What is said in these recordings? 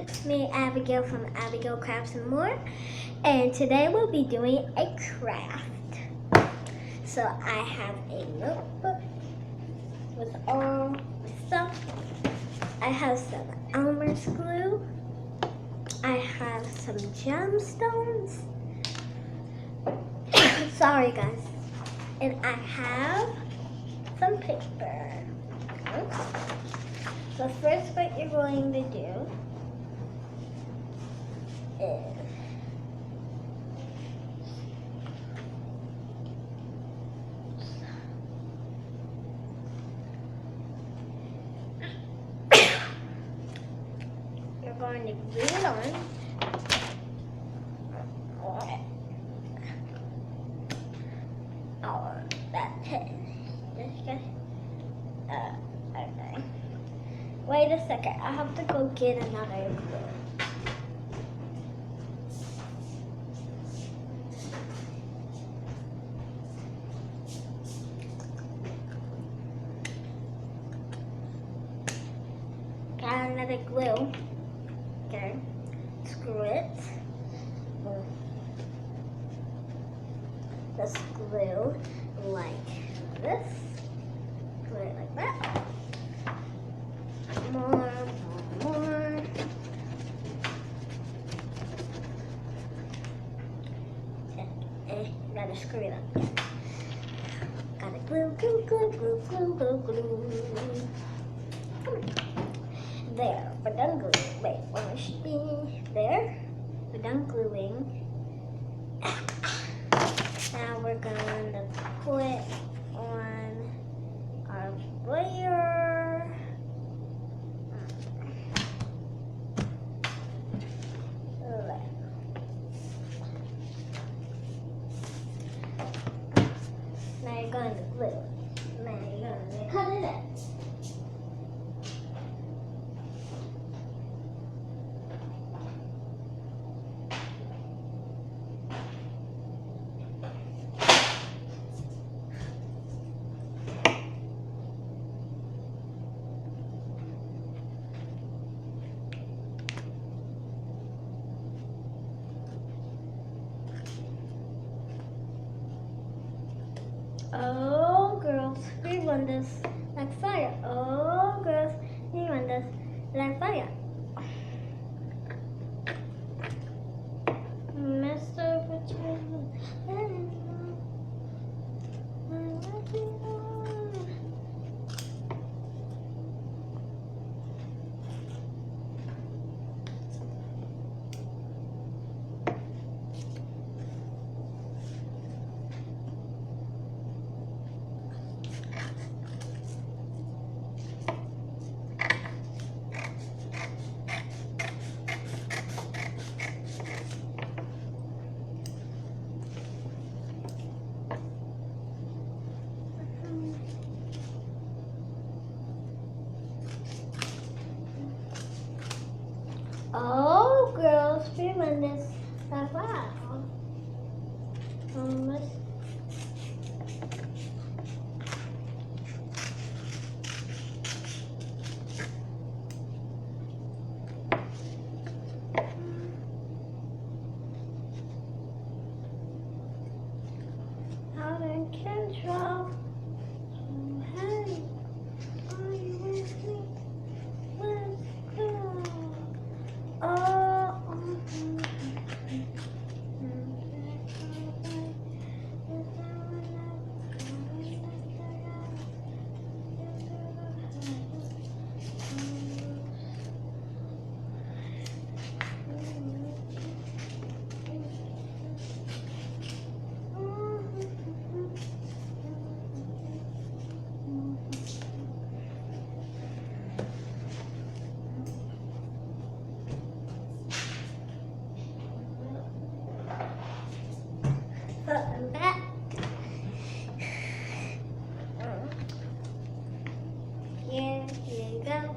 It's me, Abigail from Abigail Crafts and More, and today we'll be doing a craft. So I have a notebook with all the stuff. I have some Elmer's glue. I have some gemstones. Sorry guys. And I have some paper. So first what you're going to do is you're going to glue it on. Oh, that's it. Okay. Wait a second, I have to go get another glue. Got another glue. Okay, screw it. Just glue like this. Glue it like that. More. Gotta screw it up. Gotta glue. Come on. There, we're done gluing. Wait, where it should be? There. We're done gluing. Now we're going to put on our layer. Now you're going to glue it. Now you're going to cut it up. Oh, girls, we run this like fire. Oh, girls, we run this like fire. Mr. Richard, oh, girls, we run this like fire. Out in control. Hey, are you with me? Let's go. I'm back. Here you go.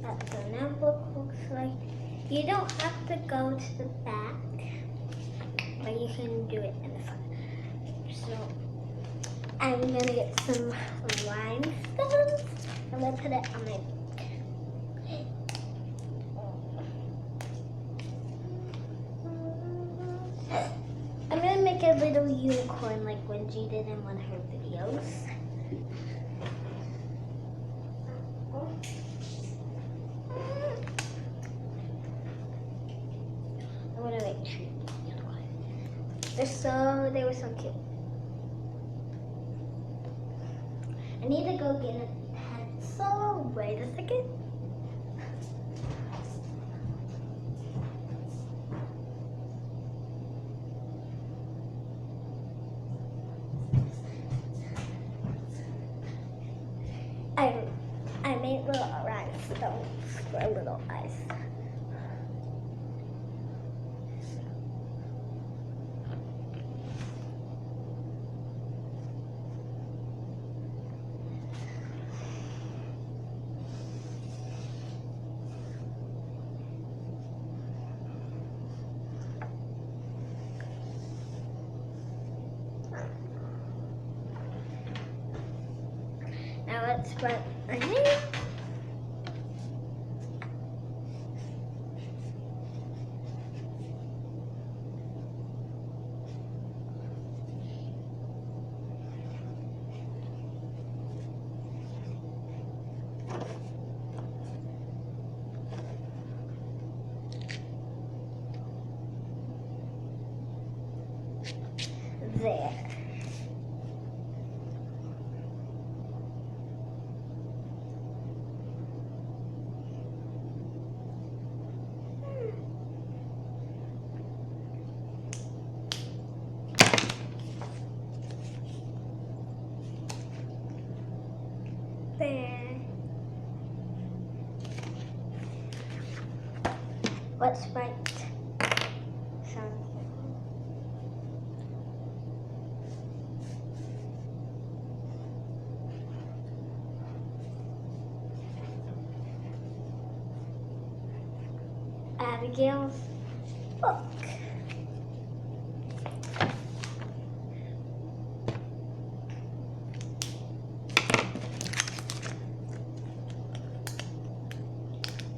That's what the notebook looks like. You don't have to go to the back, but you can do it in the front. So I'm gonna get some rhinestones. I'm gonna put it on my I'm gonna make a little unicorn like Wendy did in one of her videos. I'm gonna make two unicorns. They were so cute. I need to go get a pencil. Wait a second. I made little rhinestones for little eyes. Now let's put a name. There. There. Let's write some. Abigail's book.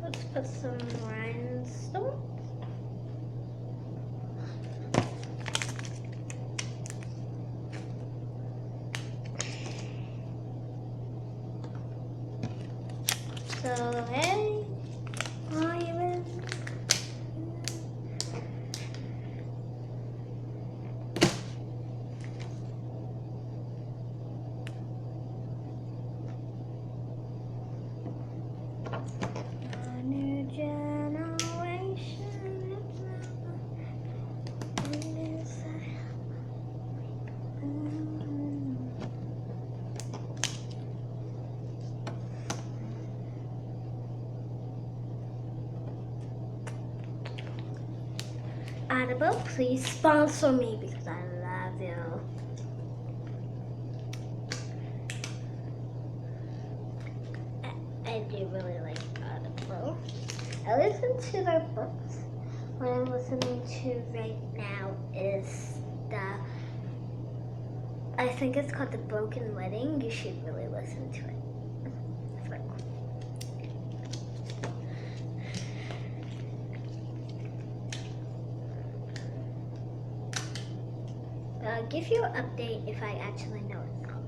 Let's put some rhinestones. So, hey, are you in? A new generation is Audible, please sponsor me because I love you. I do really like Audible. I listen to their books. What I'm listening to right now is I think it's called The Broken Wedding. You should really listen to it. It's very cool. I'll give you an update if I actually know it's called.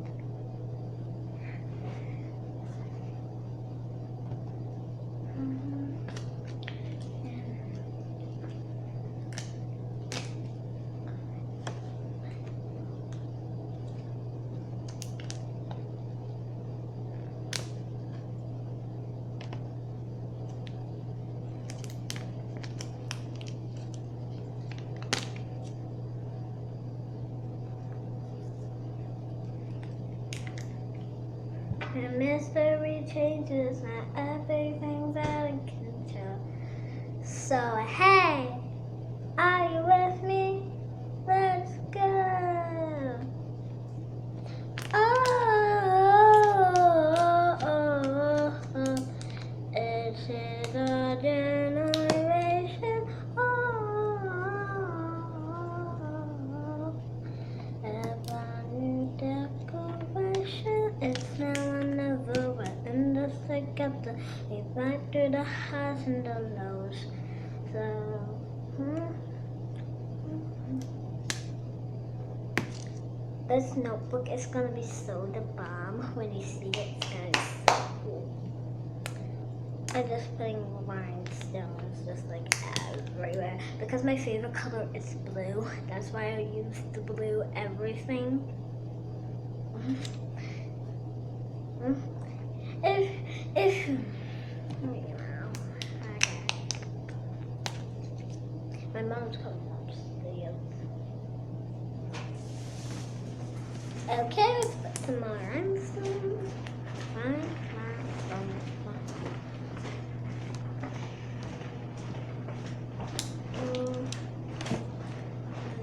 The mystery changes, not everything's out of control. So hey, are you with me? Let's go. It's a generation. A new decoration. It's now or never. We're in this together. We back to the highs and the lows. So, This notebook is gonna be so the bomb. When you see it, it's gonna be so cool. I'm just putting rhinestones just like everywhere because my favorite color is blue. That's why I use the blue everything. If you know, okay. My mom's coming upstairs. Okay, let's put some more rhinestones.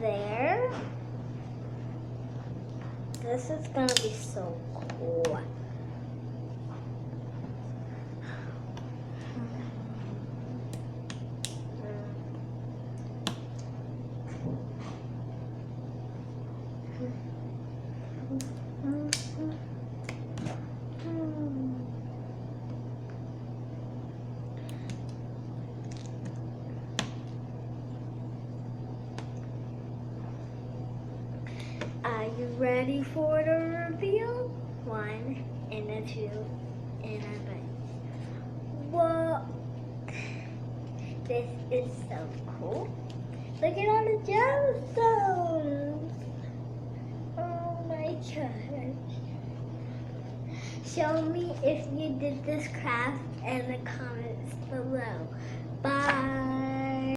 There. This is gonna be so cool. Are you ready for the reveal? 1 and a 2 and a 3. Whoa! This is so cool. Look at all the gemstones. Oh my gosh. Show me if you did this craft in the comments below. Bye.